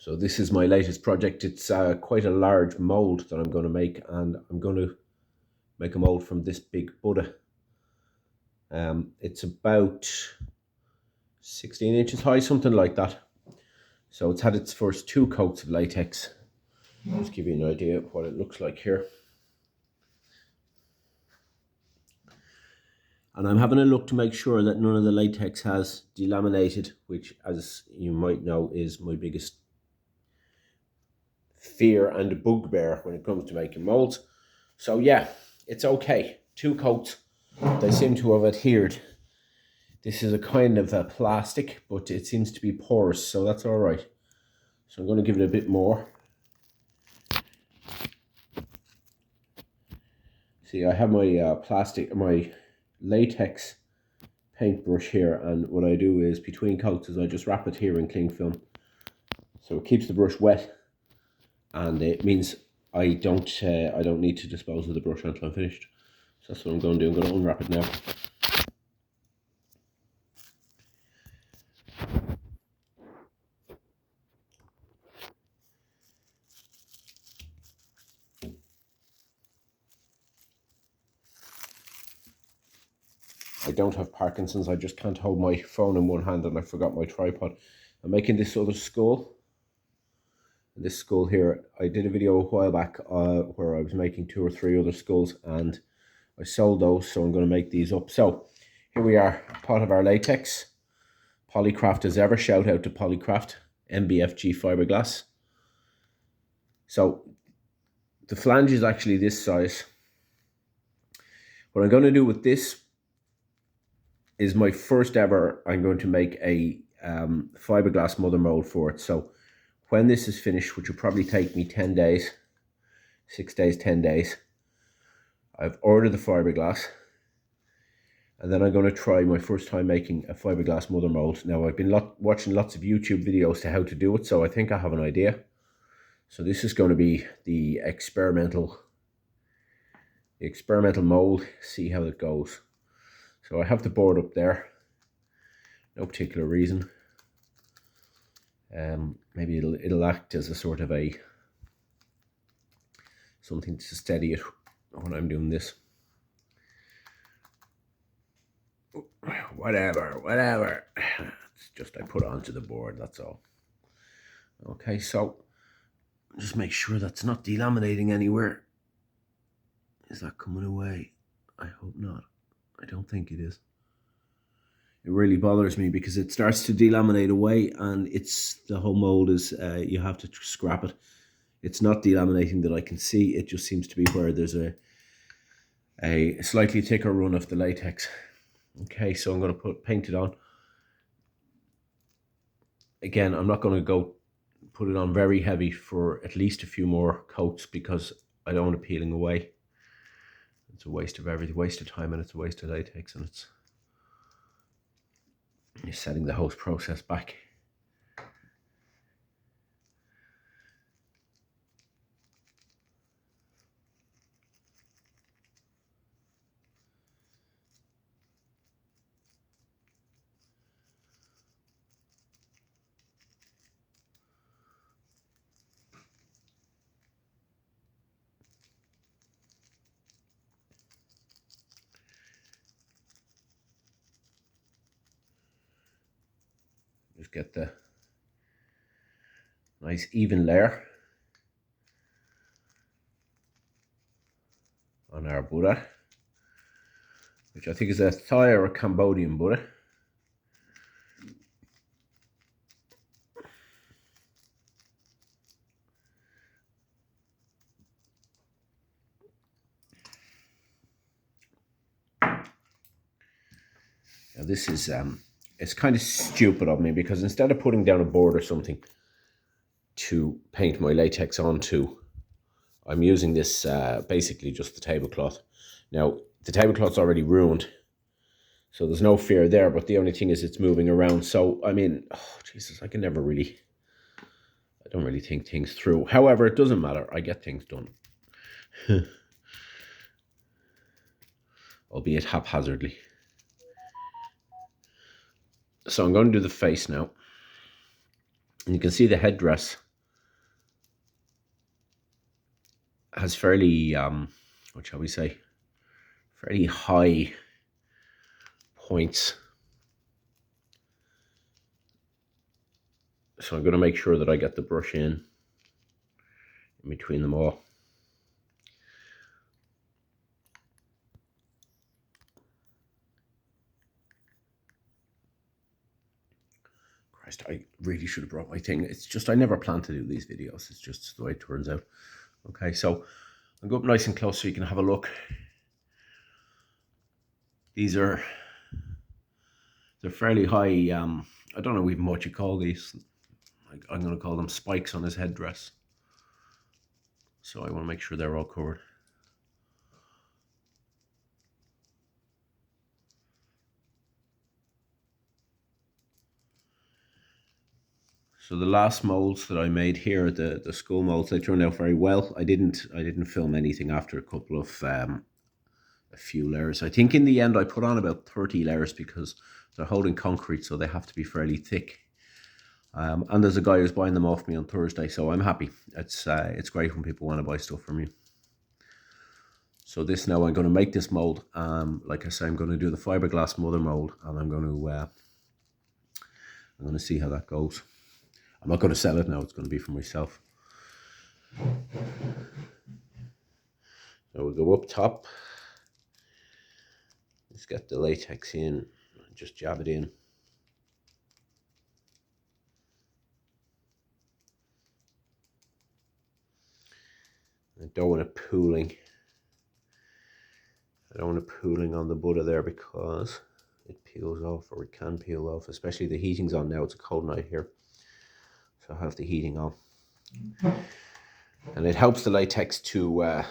So this is my latest project. It's quite a large mold that I'm going to make, and I'm going to make a mold from this big Buddha. It's about 16 inches high, something like that. So it's had its first 2 coats of latex. I'll just give you an idea of what it looks like here. And I'm having a look to make sure that none of the latex has delaminated, which, as you might know, is my biggest fear and bugbear when it comes to making molds. So yeah, it's okay. 2 coats, they seem to have adhered. This is a kind of a plastic, but it seems to be porous, so that's all right. So I'm going to give it a bit more. See, I have my my latex paintbrush here, and what I do is between coats is I just wrap it here in cling film, so it keeps the brush wet, and it means I don't need to dispose of the brush until I'm finished. So that's what I'm going to do. I'm going to unwrap it now. I don't have Parkinson's, I just can't hold my phone in one hand, and I forgot my tripod. I'm making this other skull. This skull here, I did a video a while back where I was making 2 or 3 other skulls, and I sold those, so I'm going to make these up. So here we are, pot of our latex. Polycraft as ever, shout out to Polycraft, MBFG fiberglass. So the flange is actually this size. What I'm going to do with this is my first ever, I'm going to make a fiberglass mother mold for it. So when this is finished, which will probably take me 10 days, 6 days, 10 days, I've ordered the fiberglass, and then I'm going to try my first time making a fiberglass mother mold. Now, I've been watching lots of YouTube videos to how to do it, so I think I have an idea. So this is going to be the experimental mold, see how it goes. So I have the board up there, no particular reason. Maybe it'll act as a sort of something to steady it when I'm doing this. Whatever. It's just I put it onto the board, that's all. Okay, so just make sure that's not delaminating anywhere. Is that coming away? I hope not. I don't think it is. It really bothers me because it starts to delaminate away, and the whole mold is, you have to scrap it. It's not delaminating that I can see. It just seems to be where there's a slightly thicker run of the latex. Okay, so I'm going to paint it on. Again, I'm not going to put it on very heavy for at least a few more coats because I don't want it peeling away. It's a waste of everything, waste of time, and it's a waste of latex, and you're setting the whole process back. Just get the nice even layer on our Buddha, which I think is a Thai or a Cambodian Buddha. Now this is it's kind of stupid of me because instead of putting down a board or something to paint my latex onto, I'm using this basically just the tablecloth. Now the tablecloth's already ruined, so there's no fear there, but the only thing is it's moving around. So I mean, oh Jesus, I don't really think things through. However, it doesn't matter, I get things done. Albeit haphazardly. So I'm going to do the face now. And you can see the headdress has fairly, what shall we say, fairly high points. So I'm going to make sure that I get the brush in between them all. Christ, I really should have brought my thing. It's just I never plan to do these videos. It's just the way it turns out. Okay, so I'll go up nice and close so you can have a look. These are, they're fairly high. I don't know even what you call these. I'm going to call them spikes on his headdress. So I want to make sure they're all covered. So the last molds that I made here, the skull molds, they turned out very well. I didn't film anything after a couple of a few layers. I think in the end I put on about 30 layers because they're holding concrete, so they have to be fairly thick. And there's a guy who's buying them off me on Thursday, so I'm happy. It's great when people want to buy stuff from you. So this now, I'm going to make this mold. Like I say, I'm going to do the fiberglass mother mold, and I'm going to see how that goes. I'm not going to sell it now, it's going to be for myself. So we'll go up top. Let's get the latex in, just jab it in. I don't want it pooling. I don't want it pooling on the butter there because it peels off, or it can peel off, especially the heating's on now. It's a cold night here, so I have the heating on. And it helps the latex to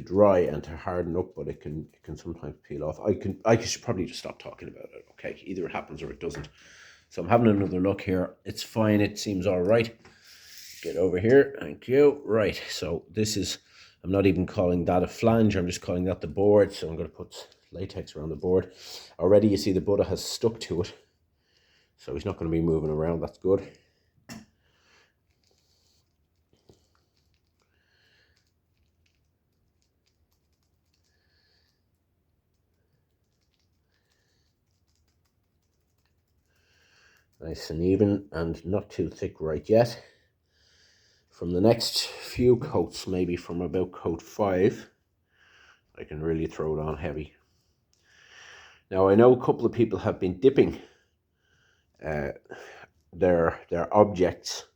dry and to harden up, but it can sometimes peel off. I should probably just stop talking about it. Okay, either it happens or it doesn't. So I'm having another look here. It's fine. It seems all right. Get over here. Thank you. Right. So this is, I'm not even calling that a flange. I'm just calling that the board. So I'm going to put latex around the board. Already you see the butter has stuck to it. So he's not going to be moving around. That's good. Nice and even and not too thick right yet. From the next few coats, maybe from about coat 5, I can really throw it on heavy. Now I know a couple of people have been dipping their objects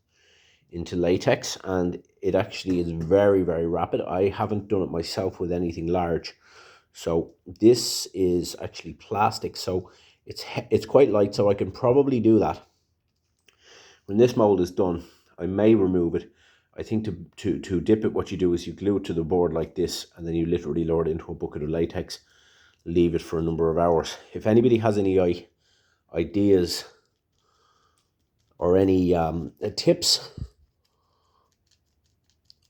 into latex, and it actually is very, very rapid. I haven't done it myself with anything large. So this is actually plastic, so it's quite light, so I can probably do that. When this mold is done, I may remove it. I think to dip it, what you do is you glue it to the board like this, and then you literally lower it into a bucket of latex, leave it for a number of hours. If anybody has any ideas or any tips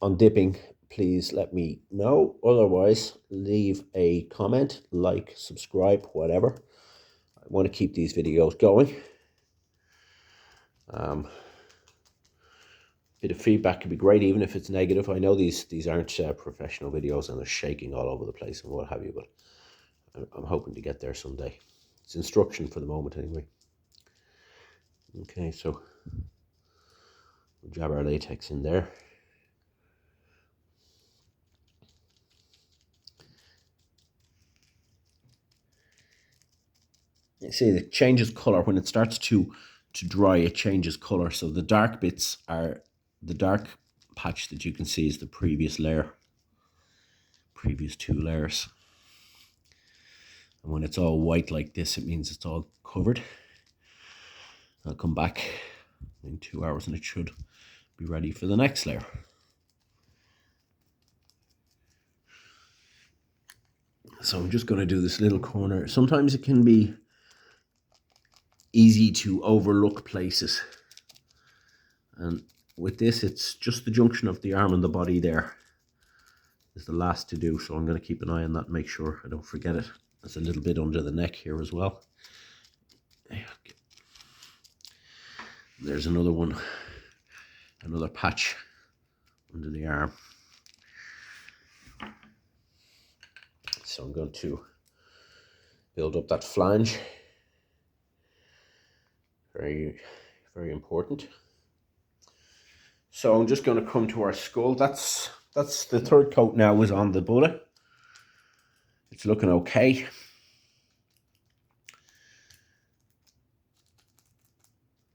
on dipping, please let me know. Otherwise, leave a comment, like, subscribe, whatever. I want to keep these videos going. Bit of feedback could be great, even if it's negative. I know these aren't professional videos and they're shaking all over the place and what have you, but I'm hoping to get there someday. It's instruction for the moment anyway. Okay, so we'll jab our latex in there. You see it changes color when it starts to dry. It changes color, so the dark bits are the dark patch that you can see is the previous layer, previous 2 layers. And when it's all white like this, it means it's all covered. I'll come back in 2 hours and it should be ready for the next layer. So I'm just going to do this little corner. Sometimes it can be easy to overlook places, and with this it's just the junction of the arm and the body there is the last to do, so I'm going to keep an eye on that and make sure I don't forget it. There's a little bit under the neck here as well. There's another one, another patch under the arm. So I'm going to build up that flange. Very, very important. So I'm just going to come to our skull. That's the third coat now is on the bullet. It's looking okay.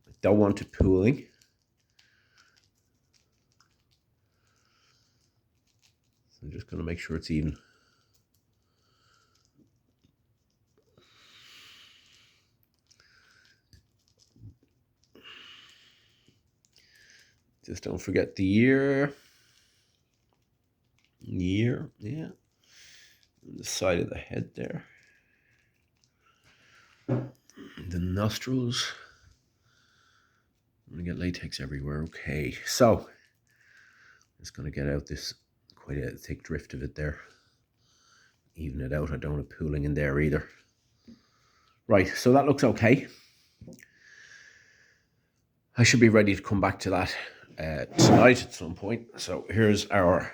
I don't want it pooling. So I'm just going to make sure it's even. Just don't forget the ear. Yeah. On the side of the head there. The nostrils. I'm going to get latex everywhere. Okay, so just going to get out this quite a thick drift of it there. Even it out. I don't want it pooling in there either. Right, so that looks okay. I should be ready to come back to that tonight at some point. So here's our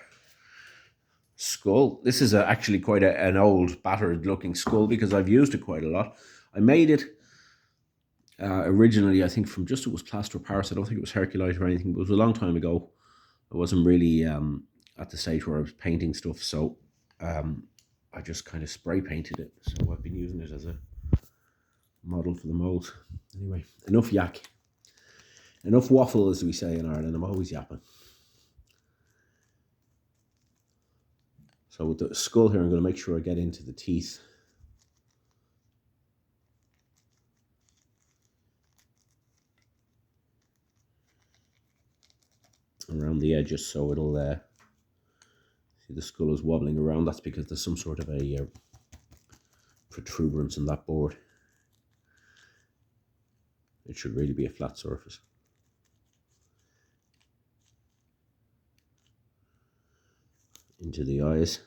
skull. This is actually quite an old, battered looking skull because I've used it quite a lot. I made it originally, I think, from just, it was plaster of Paris. I don't think it was Herculite or anything, but it was a long time ago. I wasn't really at the stage where I was painting stuff, so I just kind of spray painted it. So I've been using it as a model for the molds. Anyway, enough yak. Enough waffle, as we say in Ireland. I'm always yapping. So with the skull here, I'm going to make sure I get into the teeth. Around the edges, so it'll see the skull is wobbling around. That's because there's some sort of a protuberance in that board. It should really be a flat surface. Into the eyes.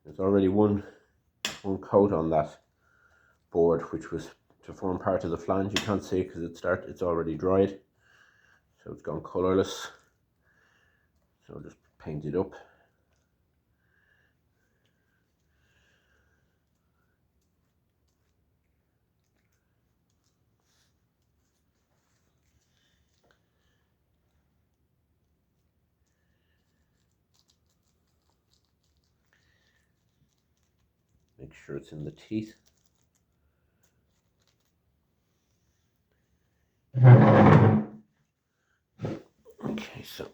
There's already one coat on that board, which was to form part of the flange. You can't see it because it's already dried, so it's gone colourless. So I'll just paint it up. Make sure it's in the teeth. Okay, so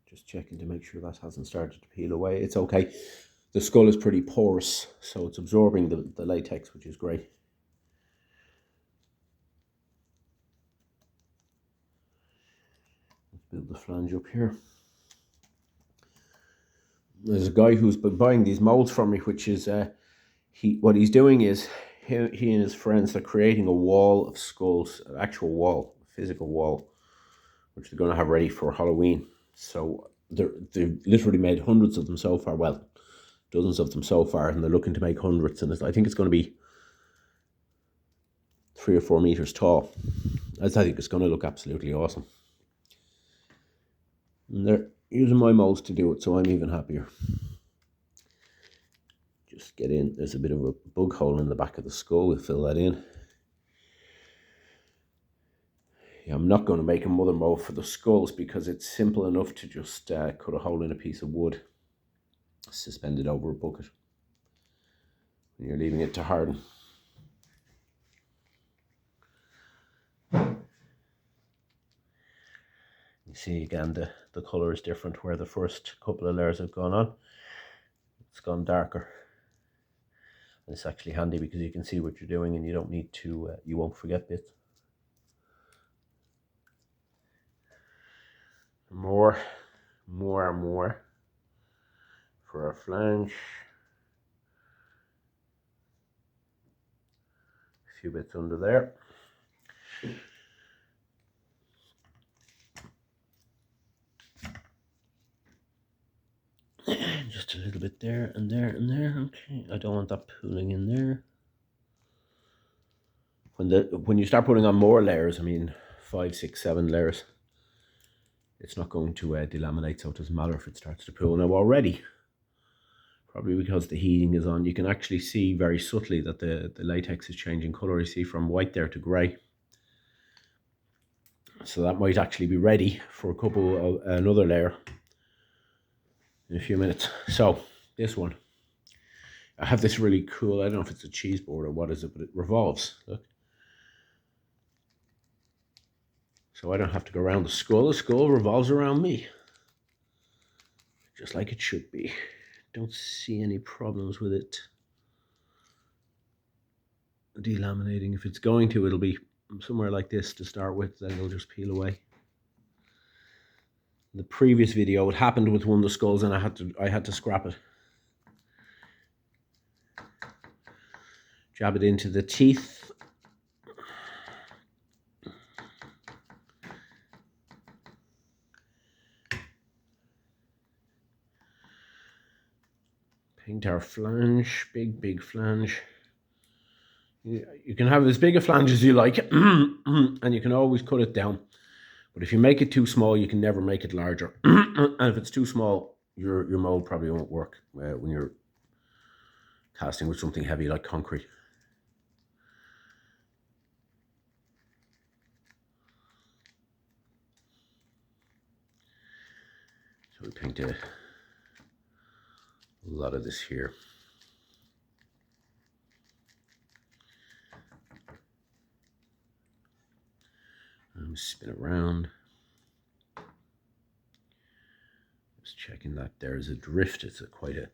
just checking to make sure that hasn't started to peel away. It's okay. The skull is pretty porous, so it's absorbing the latex, which is great. Let's build the flange up here. There's a guy who's been buying these molds from me, which is what he's doing is he and his friends are creating a wall of skulls, an actual wall, a physical wall, which they're going to have ready for Halloween. So they've literally made hundreds of them so far. Well, dozens of them so far, and they're looking to make hundreds. And I think it's going to be 3 or 4 meters tall. I think it's going to look absolutely awesome. And they're using my molds to do it, so I'm even happier. Just get in. There's a bit of a bug hole in the back of the skull. We'll fill that in. Yeah, I'm not going to make a mother mold for the skulls because it's simple enough to just cut a hole in a piece of wood, suspended over a bucket, and you're leaving it to harden. You see again the colour is different where the first couple of layers have gone on. It's gone darker. And it's actually handy because you can see what you're doing and you don't need to, you won't forget bits. More more and more for our flange. A few bits under there. Just a little bit there and there and there. Okay, I don't want that pooling in there. When you start putting on more layers, I mean 5, 6, 7 layers, it's not going to delaminate, so it doesn't matter if it starts to pool. Now already, probably because the heating is on, you can actually see very subtly that the latex is changing color. You see from white there to grey. So that might actually be ready for another layer in a few minutes. So this one, I have this really cool, I don't know if it's a cheese board or what is it, but it revolves. Look. So I don't have to go around the skull. The skull revolves around me, just like it should be. Don't see any problems with it delaminating. If it's going to, it'll be somewhere like this to start with, then it'll just peel away. In the previous video, it happened with one of the skulls and I had to scrap it. Jab it into the teeth. Paint our flange, big flange. You can have as big a flange as you like, and you can always cut it down. But if you make it too small, you can never make it larger. And if it's too small, your mold probably won't work when you're casting with something heavy like concrete. So we paint a lot of this here. Spin it around. Just checking that there's a drift. It's quite a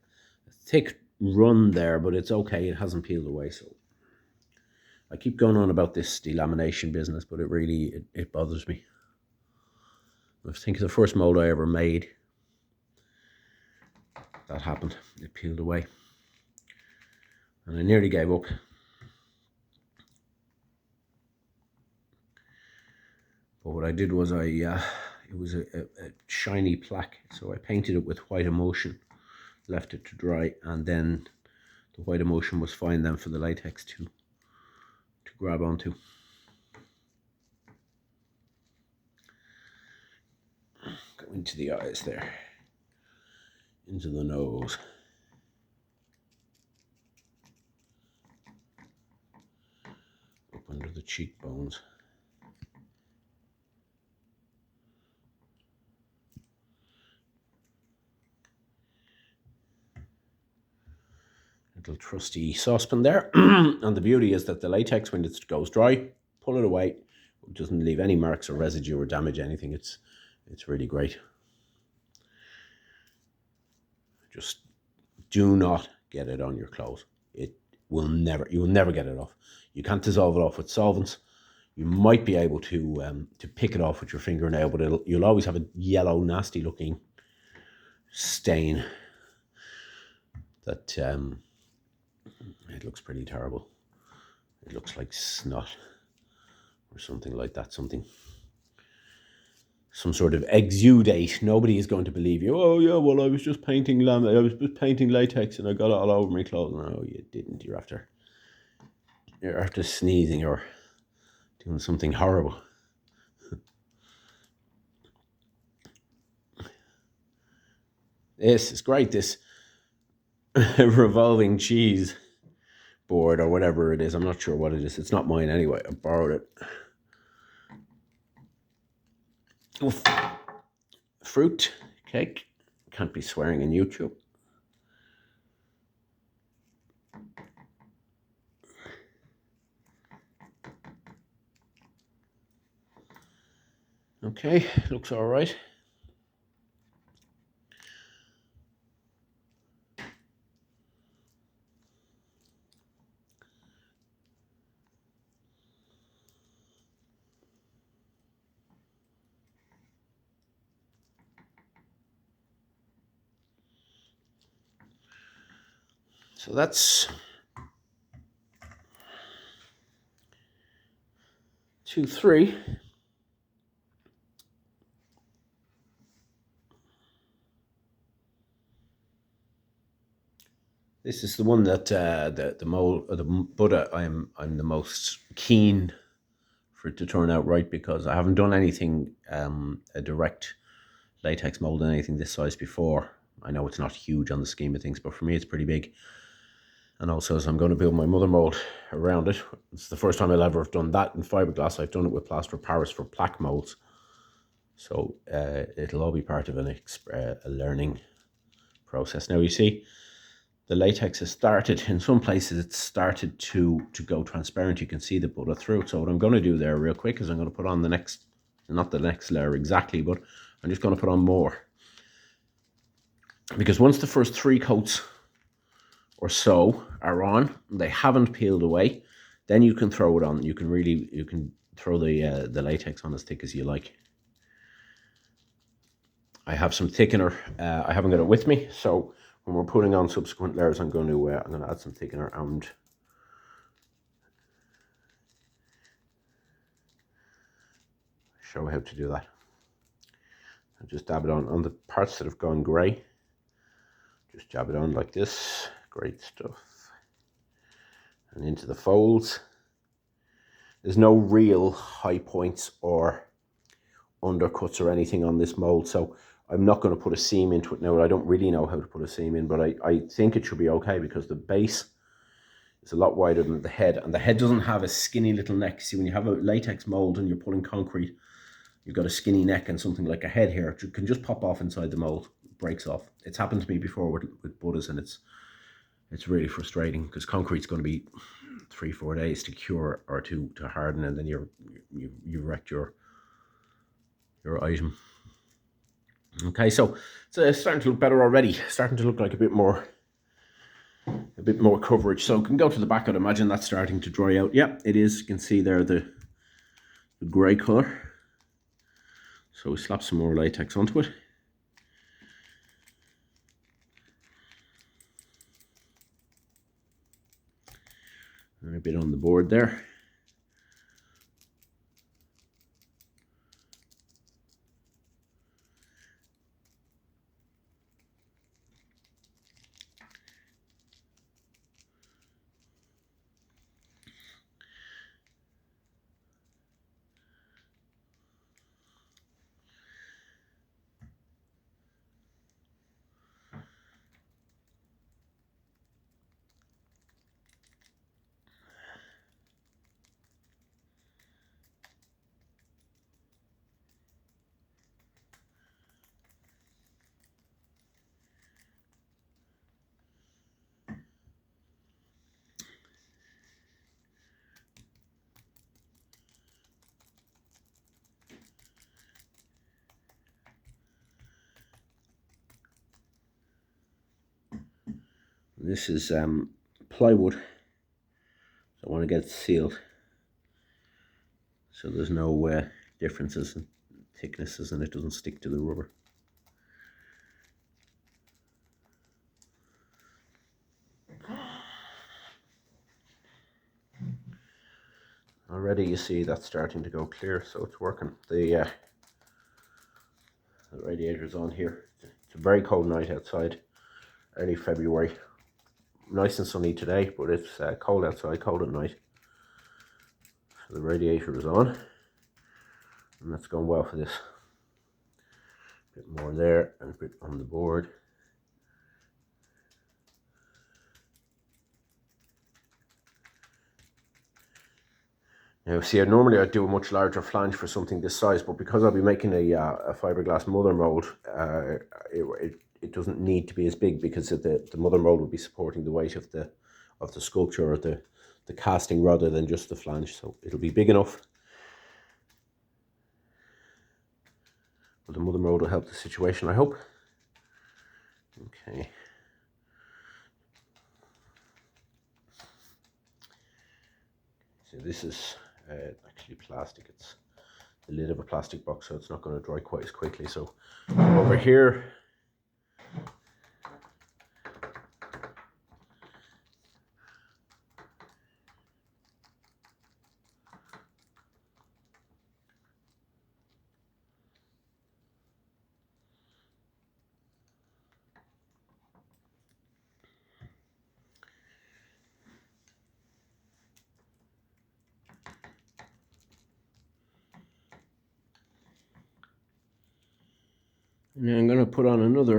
thick run there, but it's okay. It hasn't peeled away. So I keep going on about this delamination business, but it really it bothers me. I think the first mold I ever made, that happened. It peeled away, and I nearly gave up. But what I did was it was a shiny plaque, so I painted it with white emulsion, left it to dry, and then the white emulsion was fine then for the latex to grab onto. Go into the eyes there, into the nose. Up under the cheekbones. Little trusty saucepan there. And the beauty is that the latex, when it goes dry, pull it away. It doesn't leave any marks or residue or damage anything. It's really great. Just do not get it on your clothes. You will never get it off. You can't dissolve it off with solvents. You might be able to pick it off with your fingernail, but you'll always have a yellow, nasty looking stain that it looks pretty terrible. It looks like snot or something like that. Some sort of exudate. Nobody is going to believe you. Oh yeah, well I was just painting latex and I got it all over my clothes. No, you didn't. You're after sneezing or doing something horrible. This is great. This revolving cheese board or whatever it is. I'm not sure what it is. It's not mine anyway. I borrowed it. Oof. Fruit cake. Can't be swearing in YouTube. Okay, looks all right. So that's 2, 3. This is the one that the mold or the Buddha I'm the most keen for it to turn out right, because I haven't done anything a direct latex mold in anything this size before. I know it's not huge on the scheme of things, but for me it's pretty big. And also, as I'm going to build my mother mold around it, it's the first time I'll ever have done that in fiberglass. I've done it with plaster of Paris for plaque molds, so it'll all be part of a learning process. Now you see, the latex has started, in some places it's started to go transparent. You can see the Buddha through it. So what I'm going to do there real quick is I'm going to put on the next, not the next layer exactly, but I'm just going to put on more. Because once the first 3 coats or so are on, they haven't peeled away, then you can throw it on. You can throw the latex on as thick as you like. I have some thickener. I haven't got it with me, so when we're putting on subsequent layers, I'm going to add some thickener and show how to do that. I just dab it on the parts that have gone grey. Just jab it on like this. Great stuff. And into the folds. There's no real high points or undercuts or anything on this mold, so I'm not going to put a seam into it now. I don't really know how to put a seam in, but I think it should be okay, because the base is a lot wider than the head, and the head doesn't have a skinny little neck. See, when you have a latex mold and you're pulling concrete, you've got a skinny neck and something like a head here. It can just pop off inside the mold, breaks off. It's happened to me before with Buddhas, and it's really frustrating, because concrete's going to be 3-4 days to cure or to harden, and then you wrecked your item. Okay, so it's starting to look better already. Starting to look like a bit more coverage. So can go to the back. I'd imagine that's starting to dry out. Yeah, it is. You can see there the grey colour. So we slap some more latex onto it. And a bit on the board there. This is plywood, so I want to get it sealed so there's no differences in thicknesses and it doesn't stick to the rubber. Already you see that's starting to go clear, so it's working. The radiator's on here. It's a very cold night outside, early February. Nice and sunny today, but it's cold outside, cold at night. So the radiator is on, and that's going well for this. A bit more there and a bit on the board. Now, see, normally I'd do a much larger flange for something this size, but because I'll be making a fiberglass mother mold, it doesn't need to be as big, because the mother mold will be supporting the weight of the sculpture or the casting rather than just the flange, so it'll be big enough. But the mother mold will help the situation, I hope. Okay. So this is actually plastic. It's the lid of a plastic box, so it's not going to dry quite as quickly. So over here, And then I'm going to put on another